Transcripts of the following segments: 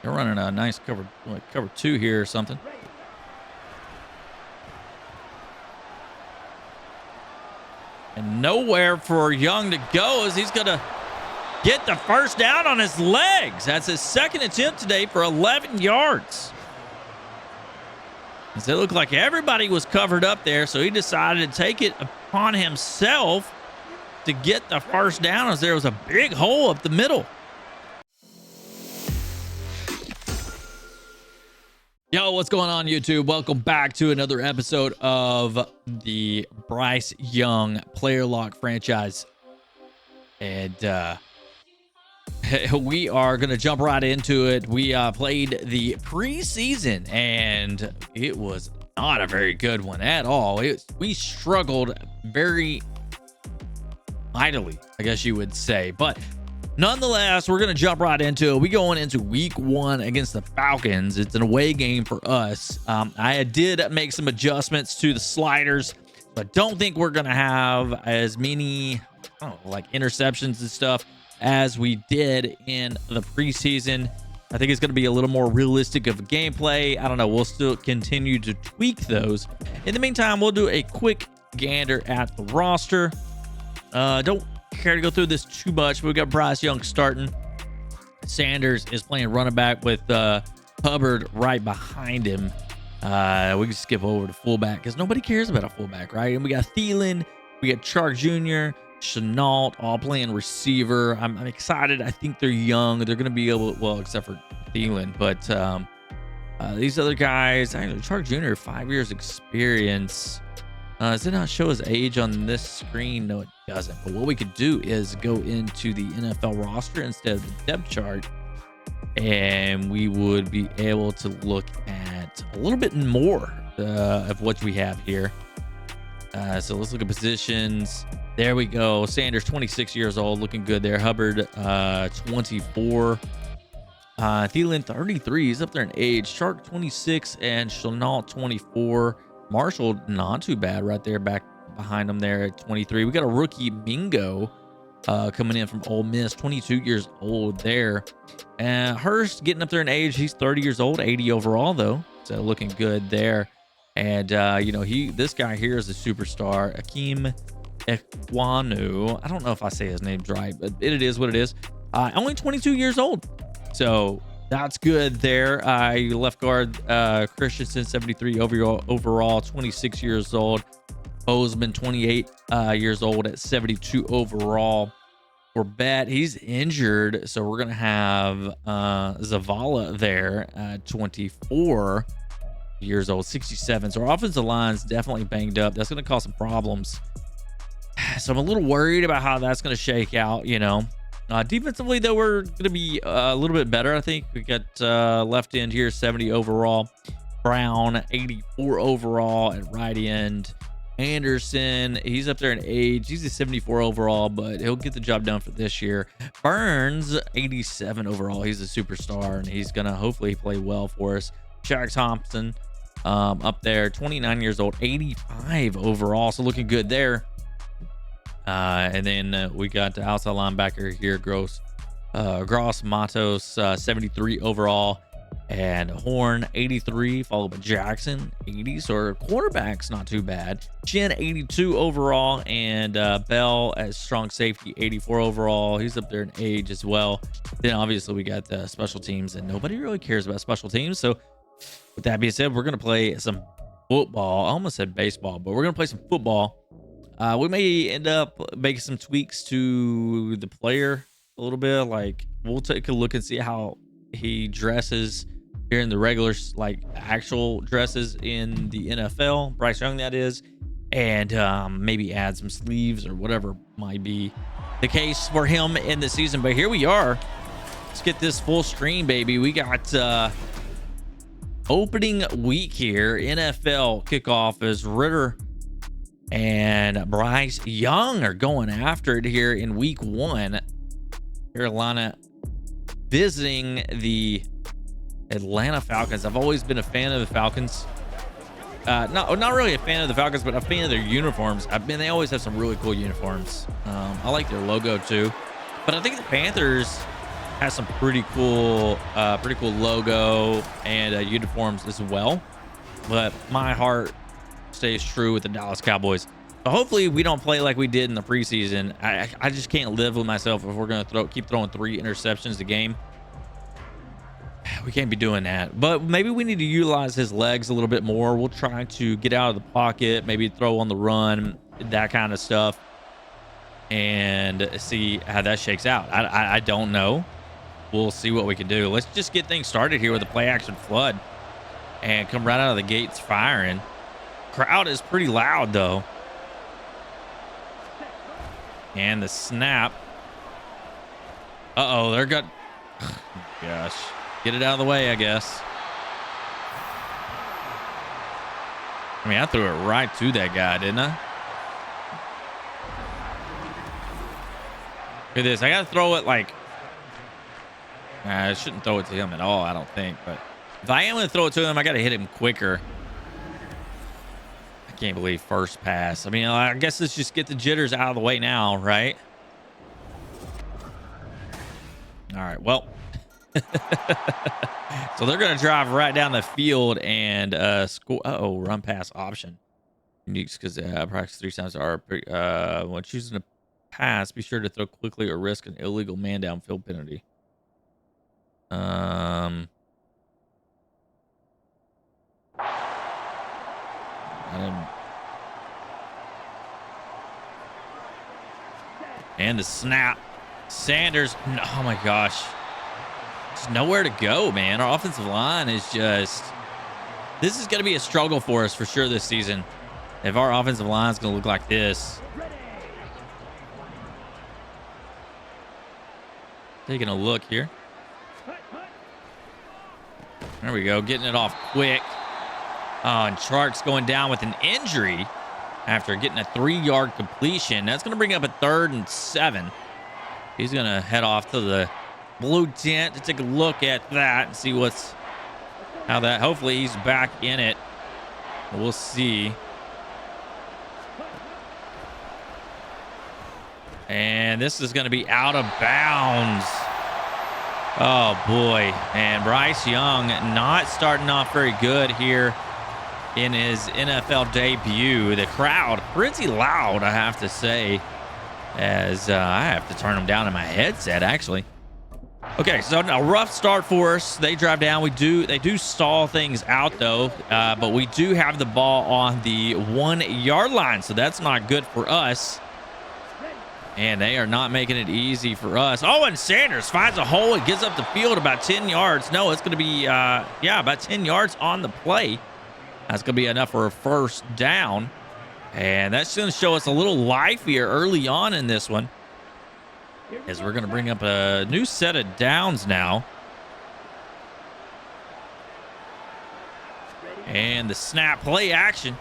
They're running a nice cover, like cover 2 here or something. And nowhere for Young to go as he's going to get the first down on his legs. That's his second attempt today for 11 yards. As it looked like everybody was covered up there, so he decided to take it upon himself to get the first down as there was a big hole up the middle. Yo, what's going on, YouTube? Welcome back to another episode of the Bryce Young Player Lock franchise. And we are going to jump right into it. We played the preseason, and it was not a very good one at all. We struggled very mightily, I guess you would say. But nonetheless, we're going to jump right into it. We going into week 1 against the Falcons. It's an away game for us. I did make some adjustments to the sliders, but don't think we're going to have as many like interceptions and stuff as we did in the preseason. I think it's going to be a little more realistic of a gameplay. I don't know. We'll still continue to tweak those. In the meantime, we'll do a quick gander at the roster. Don't care to go through this too much. We got Bryce Young starting. Sanders is playing running back with Hubbard right behind him. We can skip over to fullback because nobody cares about a fullback, right? And we got Thielen, we got Chark Jr., Chenault all playing receiver. I'm excited. I think they're young. They're going to be able, well, except for Thielen, but these other guys, actually, Chark Jr., 5 years experience. Does it not show his age on this screen? No, it doesn't. But what we could do is go into the NFL roster instead of the depth chart, and we would be able to look at a little bit more of what we have here. So let's look at positions. There we go. Sanders, 26 years old, looking good there. Hubbard, 24. Thielen, 33. He's up there in age. Chark, 26, and Chenault, 24. Marshall, not too bad right there, back behind him there at 23. We got a rookie, Mingo, coming in from Ole Miss, 22 years old there. And Hurst getting up there in age. He's 30 years old, 80 overall though, so looking good there. And this guy here is a superstar, Akeem Ekwanu. I don't know if I say his name right, but it is what it is. Only 22 years old, so that's good there. Left guard, Christensen, 73 overall, 26 years old. Bozeman, 28 years old at 72 overall. For Bet, he's injured, so we're going to have Zavala there at 24 years old, 67. So our offensive line's definitely banged up. That's going to cause some problems. So I'm a little worried about how that's going to shake out, defensively, though, we're going to be a little bit better. I think we got left end here, 70 overall. Brown, 84 overall at right end. Anderson, he's up there in age. He's a 74 overall, but he'll get the job done for this year. Burns, 87 overall. He's a superstar, and he's going to hopefully play well for us. Shaq Thompson, up there, 29 years old, 85 overall. So looking good there. And then we got the outside linebacker here, Gross Matos, 73 overall, and Horn, 83, followed by Jackson, 80. So our quarterback's not too bad. Chin, 82 overall, and Bell as strong safety, 84 overall. He's up there in age as well. Then obviously we got the special teams, and nobody really cares about special teams. So with that being said, we're going to play some football. I almost said baseball, but we're going to play some football. We may end up making some tweaks to the player a little bit. Like, we'll take a look and see how he dresses here in the regular, like actual dresses in the NFL. Bryce Young, that is. And maybe add some sleeves or whatever might be the case for him in the season. But here we are. Let's get this full screen, baby. We got opening week here. NFL kickoff is Ritter and Bryce Young are going after it here in week 1. Carolina visiting the Atlanta Falcons. I've always been a fan of the Falcons. Not really a fan of the Falcons, but a fan of their uniforms. They always have some really cool uniforms. I like their logo too. But I think the Panthers has some pretty cool logo and uniforms as well. But my heart stays true with the Dallas Cowboys. So hopefully we don't play like we did in the preseason. I just can't live with myself if we're gonna keep throwing 3 interceptions a game. We can't be doing that. But maybe we need to utilize his legs a little bit more. We'll try to get out of the pocket, maybe throw on the run, that kind of stuff, and see how that shakes out. I don't know. We'll see what we can do. Let's just get things started here with a play action flood and come right out of the gates firing. Crowd is pretty loud though. And the snap. Uh-oh, they're got gosh. Get it out of the way, I guess. I mean, I threw it right to that guy, didn't I? Look at this. I gotta throw it like I shouldn't throw it to him at all, I don't think. But if I am gonna throw it to him, I gotta hit him quicker. I can't believe first pass. I mean, I guess let's just get the jitters out of the way now, right? All right, well. So they're going to drive right down the field and score. Uh-oh, run pass option. Unique because practice 3 times are when choosing a pass, be sure to throw quickly or risk an illegal man downfield penalty. And the snap. Sanders. Oh my gosh. There's nowhere to go, man. Our offensive line is just... This is going to be a struggle for us for sure this season. If our offensive line is going to look like this. Taking a look here. There we go. Getting it off quick. Oh, and Chark's going down with an injury after getting a 3-yard completion. That's going to bring up a 3rd and 7. He's going to head off to the blue tent to take a look at that and see how that, hopefully he's back in it. We'll see. And this is going to be out of bounds. Oh boy. And Bryce Young not starting off very good here in his NFL debut. The crowd pretty loud, I have to say, as I have to turn them down in my headset actually. Okay, so a rough start for us. They drive down. They do stall things out though, but we do have the ball on the 1-yard line, so that's not good for us. And they are not making it easy for us. Oh, and Sanders finds a hole. It gets up the field about 10 yards. No, it's going to be about 10 yards on the play. That's going to be enough for a first down, and that's going to show us a little life here early on in this one, as we're going to bring up a new set of downs now. And the snap, play action.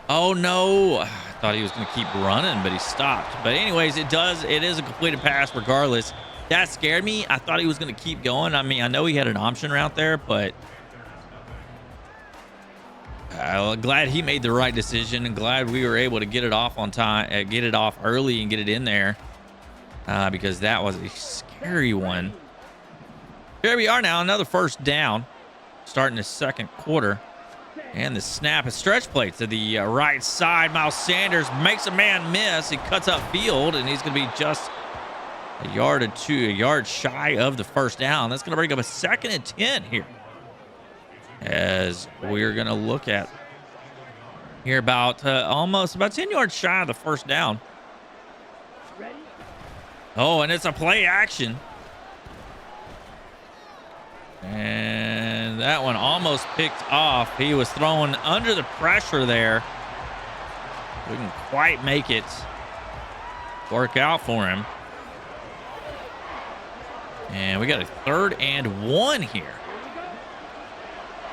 Oh no, I thought he was going to keep running, but he stopped. But anyways, it is a completed pass regardless. That scared me. I thought he was going to keep going. I mean, I know he had an option route there, but I'm glad he made the right decision, and glad we were able to get it off on time, get it off early and get it in there. Because that was a scary one. Here we are now, another first down, starting the second quarter. And the snap, a stretch play to the right side. Miles Sanders makes a man miss. He cuts up field, and he's going to be just a yard shy of the first down. That's going to bring up a 2nd and 10 here, as we're going to look at here about almost about 10 yards shy of the first down. Oh, and it's a play action. And that one almost picked off. He was throwing under the pressure there. We didn't quite make it work out for him. And we got a 3rd and 1 here.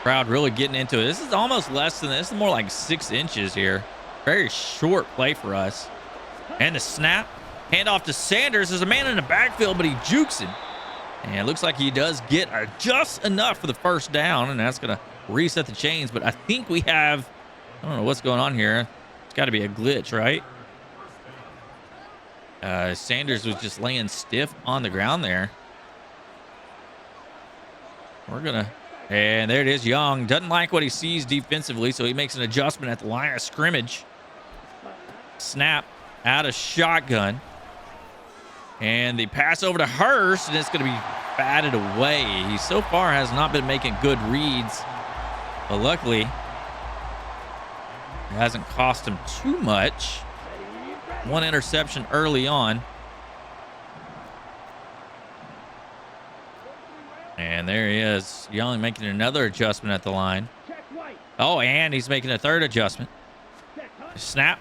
Crowd really getting into it. This is almost less than this. Is more like 6 inches here. Very short play for us. And the snap. Handoff to Sanders. There's a man in the backfield, but he jukes him. And it looks like he does get just enough for the first down, and that's going to reset the chains. But I think we have, I don't know what's going on here. It's got to be a glitch, right? Sanders was just laying stiff on the ground there. And there it is. Young doesn't like what he sees defensively, so he makes an adjustment at the line of scrimmage. Snap out of shotgun. And the pass over to Hurst, and it's going to be batted away. He so far has not been making good reads, but luckily it hasn't cost him too much. One interception early on. And there he is. Young making another adjustment at the line. Oh, and he's making a third adjustment. Snap.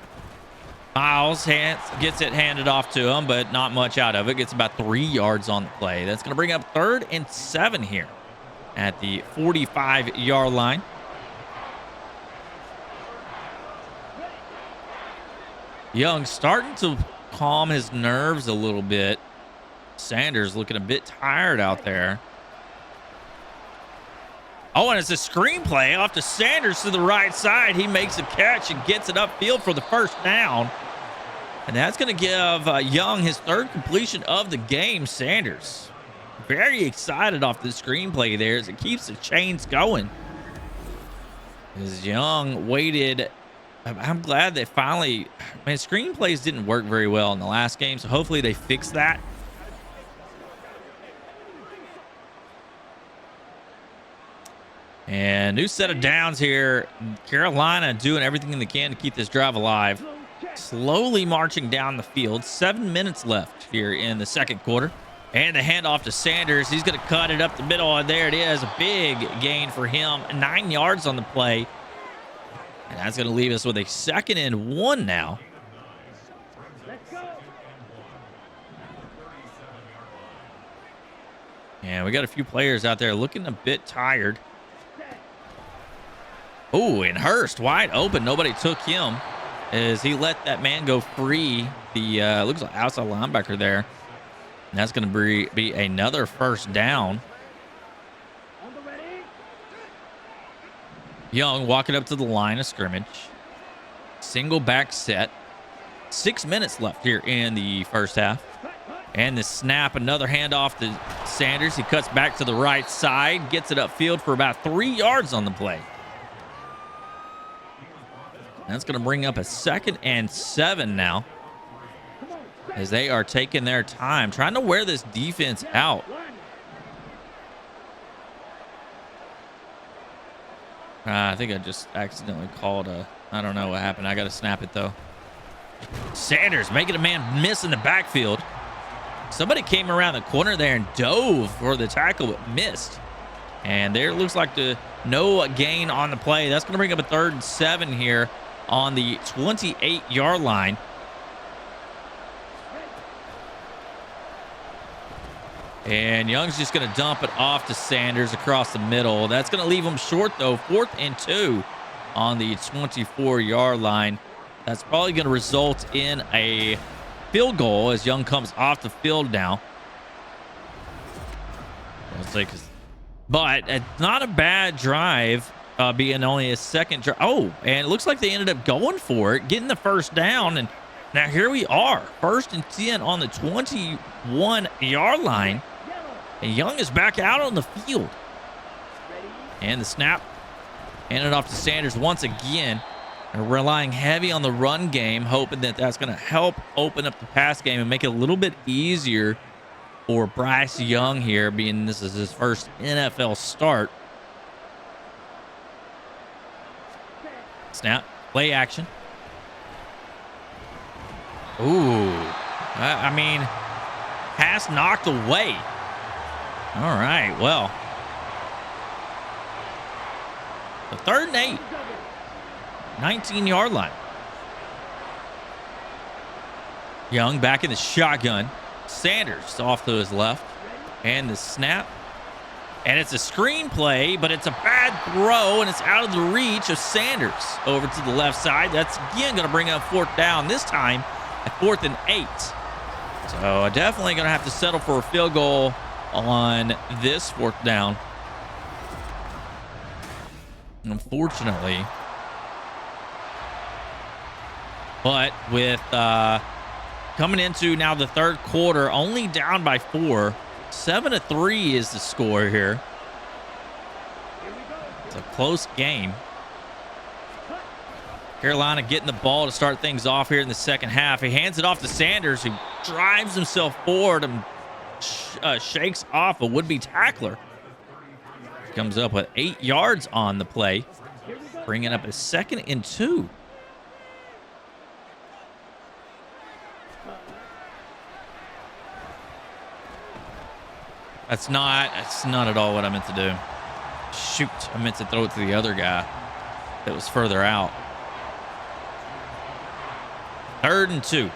Miles gets it handed off to him, but not much out of it. Gets about 3 yards on the play. That's going to bring up 3rd and 7 here at the 45-yard line. Young starting to calm his nerves a little bit. Sanders looking a bit tired out there. Oh, and it's a screenplay off to Sanders to the right side. He makes a catch and gets it upfield for the first down. And that's going to give Young his 3rd completion of the game. Sanders very excited off the screenplay there as it keeps the chains going. As Young waited. I'm glad they finally, man, screenplays didn't work very well in the last game, so hopefully they fix that. And new set of downs here. Carolina doing everything they can to keep this drive alive. Slowly marching down the field. 7 minutes left here in the second quarter. And the handoff to Sanders. He's going to cut it up the middle, and there it is. A big gain for him. 9 yards on the play. And that's going to leave us with a 2nd and 1 now. And we got a few players out there looking a bit tired. Oh, and Hurst wide open. Nobody took him as he let that man go free. The looks like outside linebacker there. And that's going to be another first down. Young walking up to the line of scrimmage. Single back set. 6 minutes left here in the first half. And the snap, another handoff to Sanders. He cuts back to the right side, gets it upfield for about 3 yards on the play. That's going to bring up a 2nd and 7 now, as they are taking their time, trying to wear this defense out. I think I just accidentally called I don't know what happened. I got to snap it, though. Sanders making a man miss in the backfield. Somebody came around the corner there and dove for the tackle, but missed. And there looks like no gain on the play. That's going to bring up a 3rd and 7 here on the 28-yard line. And Young's just going to dump it off to Sanders across the middle. That's going to leave him short, though. 4th and 2 on the 24-yard line. That's probably going to result in a field goal as Young comes off the field now. But it's not a bad drive, being only a 2nd drive. Oh, and it looks like they ended up going for it, getting the first down. And now here we are, 1st and 10 on the 21-yard line. And Young is back out on the field. And the snap handed off to Sanders once again. They're relying heavy on the run game, hoping that that's going to help open up the pass game and make it a little bit easier for Bryce Young here, being this is his first NFL start. Snap, play action. Ooh, I mean, pass knocked away. All right, well, the 3rd and 8, 19-yard line. Young back in the shotgun. Sanders off to his left, and the snap. And it's a screenplay, but it's a bad throw, and it's out of the reach of Sanders over to the left side. That's again going to bring up 4th down, this time at 4th and 8. So definitely going to have to settle for a field goal on this 4th down. Unfortunately. But with coming into now the third quarter, only down by 4. 7-3 is the score here. It's a close game. Carolina getting the ball to start things off here in the second half. He hands it off to Sanders, who drives himself forward and shakes off a would-be tackler. Comes up with 8 yards on the play, bringing up a 2nd and 2. That's not at all what I meant to do. Shoot, I meant to throw it to the other guy that was further out. 3rd and 2.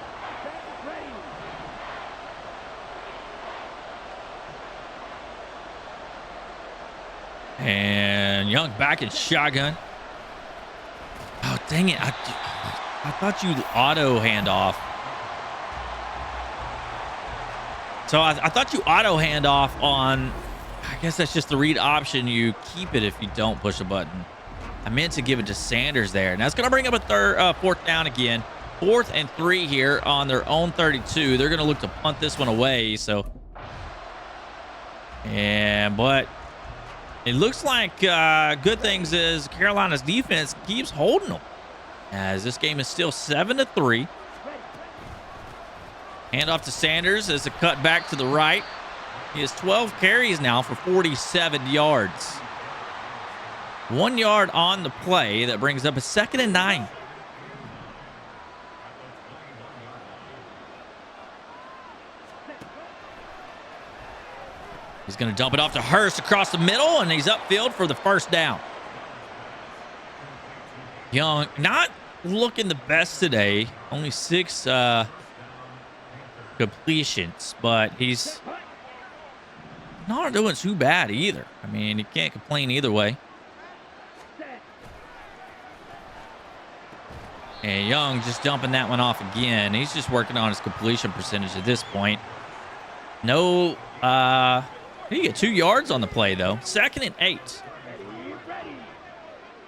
And Young back in shotgun. Oh, dang it. I thought you'd auto hand off. So I thought you auto hand off on, I guess that's just the read option. You keep it if you don't push a button. I meant to give it to Sanders there. And that's going to bring up a 4th down again. 4th and 3 here on their own 32. They're going to look to punt this one away. So, but it looks like good things is Carolina's defense keeps holding them, as this game is still 7-3. Hand off to Sanders as a cut back to the right. He has 12 carries now for 47 yards. 1 yard on the play. That brings up a 2nd and 9. He's going to dump it off to Hurst across the middle, and he's upfield for the 1st down. Young, not looking the best today. Only 6 completions, but he's not doing too bad either. I mean, you can't complain either way. And Young just dumping that one off again. He's just working on his completion percentage at this point. No, he get 2 yards on the play, though. 2nd and 8.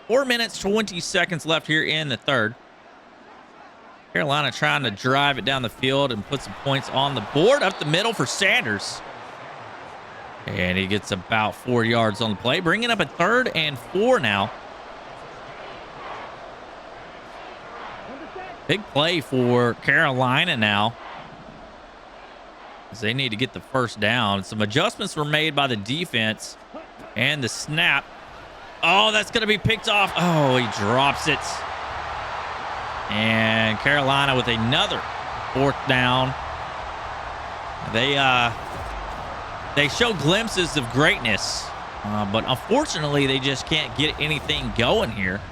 4 minutes, 20 seconds left here in the third. Carolina trying to drive it down the field and put some points on the board. Up the middle for Sanders. And he gets about 4 yards on the play, bringing up a 3rd and 4 now. Big play for Carolina now, as they need to get the 1st down. Some adjustments were made by the defense, and the snap. Oh, that's going to be picked off. Oh, he drops it. And Carolina with another 4th down. They show glimpses of greatness, but unfortunately, they just can't get anything going here.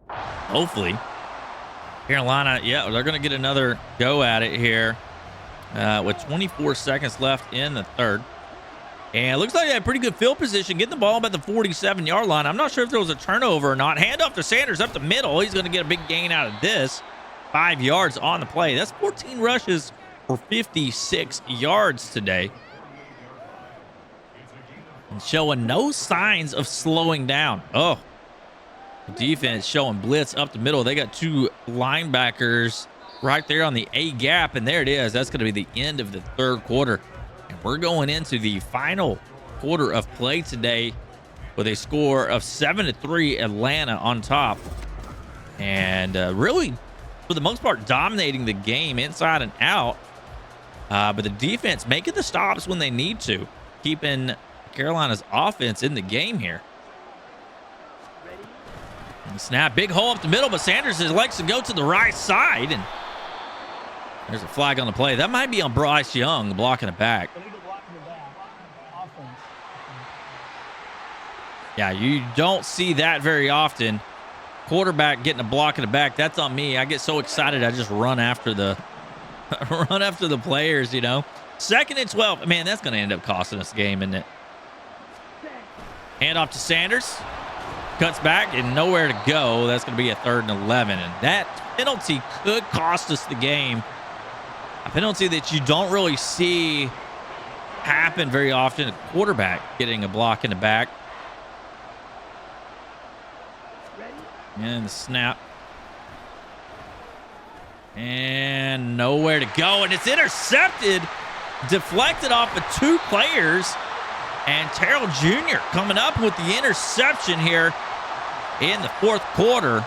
Hopefully, Carolina, yeah, they're going to get another go at it here with 24 seconds left in the third. And it looks like they had pretty good field position, getting the ball about the 47-yard line. I'm not sure if there was a turnover or not. Hand off to Sanders up the middle. He's going to get a big gain out of this. 5 yards on the play. That's 14 rushes for 56 yards today. And showing no signs of slowing down. Oh, defense showing blitz up the middle. They got 2 linebackers right there on the A gap, and there it is. That's going to be the end of the third quarter. And we're going into the final quarter of play today with a score of 7-3, Atlanta on top. And really, for the most part, dominating the game inside and out. But the defense making the stops when they need to, keeping Carolina's offense in the game here. And snap, big hole up the middle, but Sanders likes to go to the right side, and there's a flag on the play. That might be on Bryce Young blocking it back. Yeah, you don't see that very often. Quarterback getting a block in the back. That's on me. I get so excited I just run after the players, you know. 2nd and 12. Man, that's going to end up costing us the game, isn't it? Hand off to Sanders. Cuts back and nowhere to go. That's going to be a 3rd and 11. And that penalty could cost us the game. A penalty that you don't really see happen very often. A quarterback getting a block in the back. And the snap. And nowhere to go. And it's intercepted, deflected off of 2 players. And Terrell Jr. coming up with the interception here in the 4th quarter.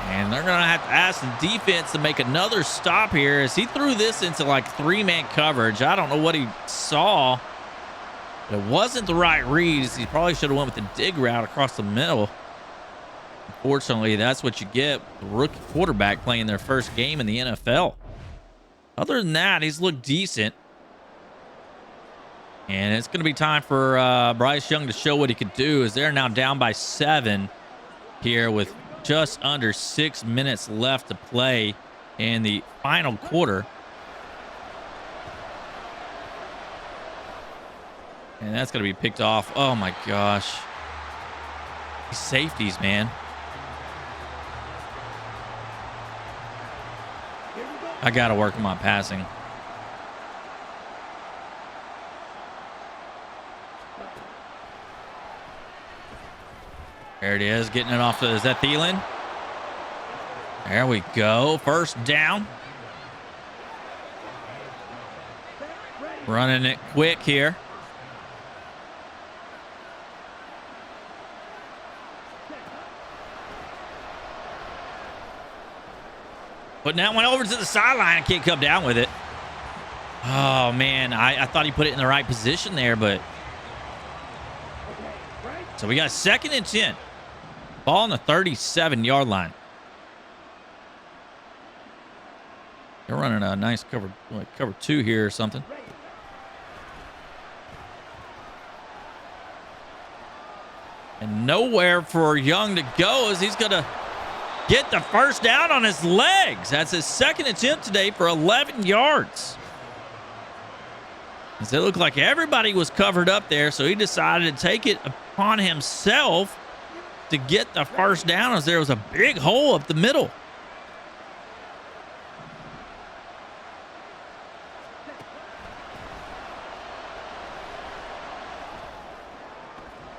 And they're going to have to ask the defense to make another stop here as he threw this into like 3-man coverage. I don't know what he saw. It wasn't the right read. He probably should have went with the dig route across the middle. Unfortunately, that's what you get with a rookie quarterback playing their first game in the NFL. Other than that, he's looked decent. And it's going to be time for Bryce Young to show what he could do, as they're now down by 7 here with just under 6 minutes left to play in the final quarter. And that's going to be picked off. Oh, my gosh. These safeties, man. I got to work on my passing. There it is, getting it off to, is that Thielen? There we go, first down. Running it quick here. Putting that one over to the sideline, can't come down with it. Oh man, I thought he put it in the right position there, but. So we got 2nd and 10. Ball on the 37-yard line. They're running a nice cover 2 here or something. And nowhere for Young to go as he's going to get the first down on his legs. That's his 2nd attempt today for 11 yards. As it looked like everybody was covered up there, so he decided to take it upon himself to get the first down as there was a big hole up the middle.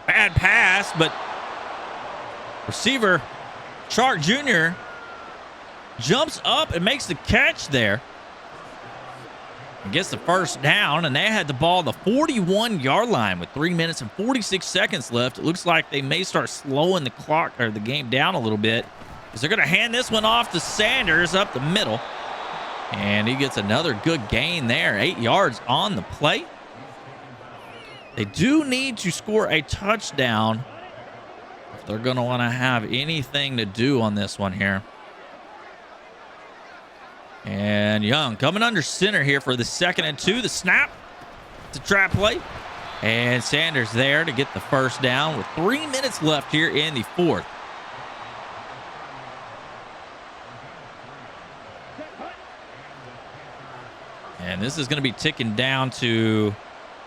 Bad pass, but receiver Chark Jr. jumps up and makes the catch there. And gets the first down, and they had the ball on the 41-yard line with 3 minutes and 46 seconds left. It looks like they may start slowing the clock or the game down a little bit, because they're going to hand this one off to Sanders up the middle. And he gets another good gain there, 8 yards on the play. They do need to score a touchdown if they're going to want to have anything to do on this one here. And Young coming under center here for the 2nd and 2. The snap. It's a trap play. And Sanders there to get the first down with 3 minutes left here in the 4th. And this is going to be ticking down to,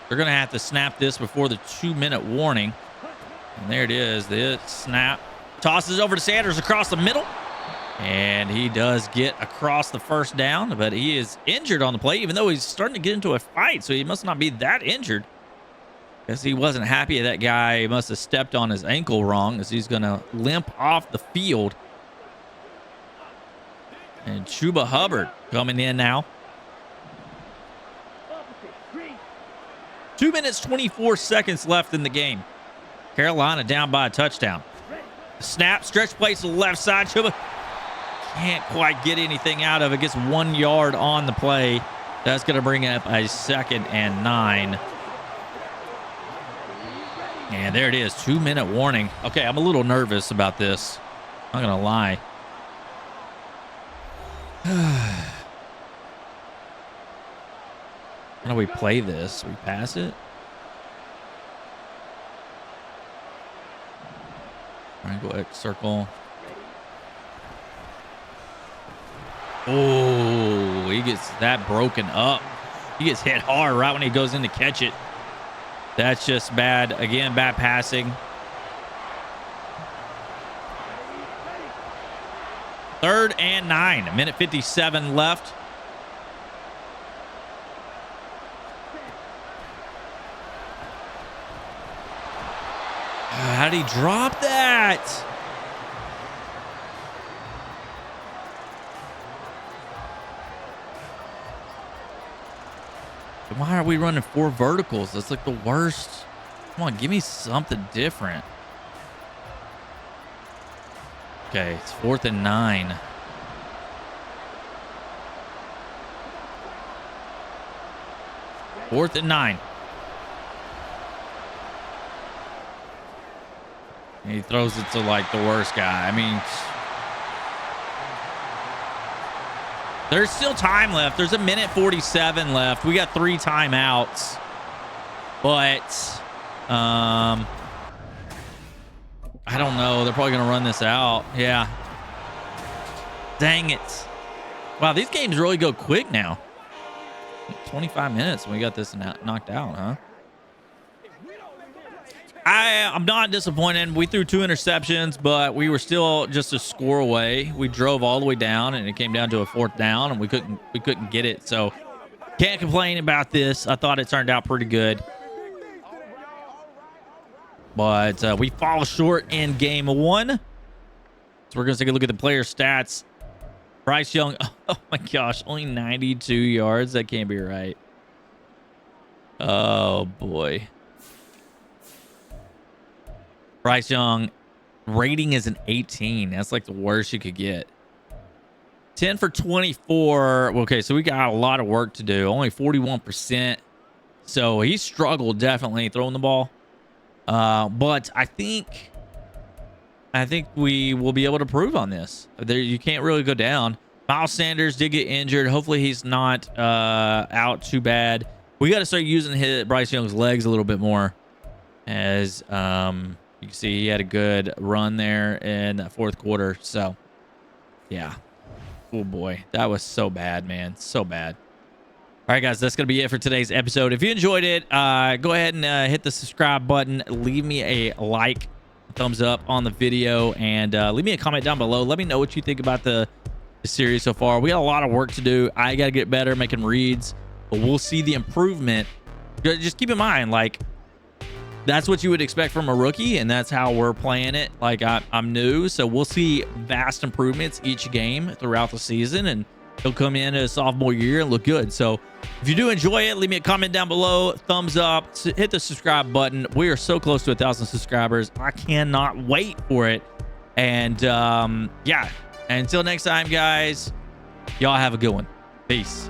they're going to have to snap this before the 2-minute warning. And there it is. The snap. Tosses over to Sanders across the middle. And he does get across the first down, but he is injured on the play, even though he's starting to get into a fight. So he must not be that injured. Guess he wasn't happy that guy must have stepped on his ankle wrong, as he's going to limp off the field. And Chuba Hubbard coming in now. 2 minutes, 24 seconds left in the game. Carolina down by a touchdown. Snap, stretch play to the left side. Chuba can't quite get anything out of it. Gets 1 yard on the play. That's going to bring up a 2nd and 9. And there it is, 2-minute warning. Okay, I'm a little nervous about this. I'm not going to lie. How do we play this? We pass it? All right, go ahead, circle. Oh, he gets that broken up. He gets hit hard right when he goes in to catch it. That's just bad. Again, bad passing. 3rd and 9. 1:57 left. How did he drop that? Why are we running 4 verticals? That's like the worst. Come on, give me something different. Okay, it's 4th and 9. Fourth and 9. And he throws it to like the worst guy. I mean, there's still time left. There's 1:47 left. We got 3 timeouts. But I don't know. They're probably going to run this out. Yeah. Dang it. Wow, these games really go quick now. 25 minutes and we got this knocked out, huh? I'm not disappointed. We threw 2 interceptions, but we were still just a score away. We drove all the way down and it came down to a 4th down and we couldn't get it. So can't complain about this. I thought it turned out pretty good. But we fall short in game 1. So we're going to take a look at the player stats. Bryce Young, oh my gosh, only 92 yards. That can't be right. Oh boy. Bryce Young, rating is an 18. That's like the worst you could get. 10 for 24. Okay, so we got a lot of work to do. Only 41%. So he struggled definitely throwing the ball. But I think we will be able to prove on this. You can't really go down. Miles Sanders did get injured. Hopefully he's not out too bad. We got to start using Bryce Young's legs a little bit more. As you can see, he had a good run there in that 4th quarter. So, yeah. Oh, boy. That was so bad, man. So bad. All right, guys, that's going to be it for today's episode. If you enjoyed it, go ahead and hit the subscribe button. Leave me a like, thumbs up on the video, and leave me a comment down below. Let me know what you think about the series so far. We got a lot of work to do. I got to get better making reads, but we'll see the improvement. Just keep in mind, like, that's what you would expect from a rookie, and that's how we're playing it. Like, I'm new, so we'll see vast improvements each game throughout the season, and he'll come in as a sophomore year and look good. So if you do enjoy it, leave me a comment down below, thumbs up, hit the subscribe button. We are so close to 1,000 subscribers. I cannot wait for it. And yeah, until next time, guys, y'all have a good one. Peace.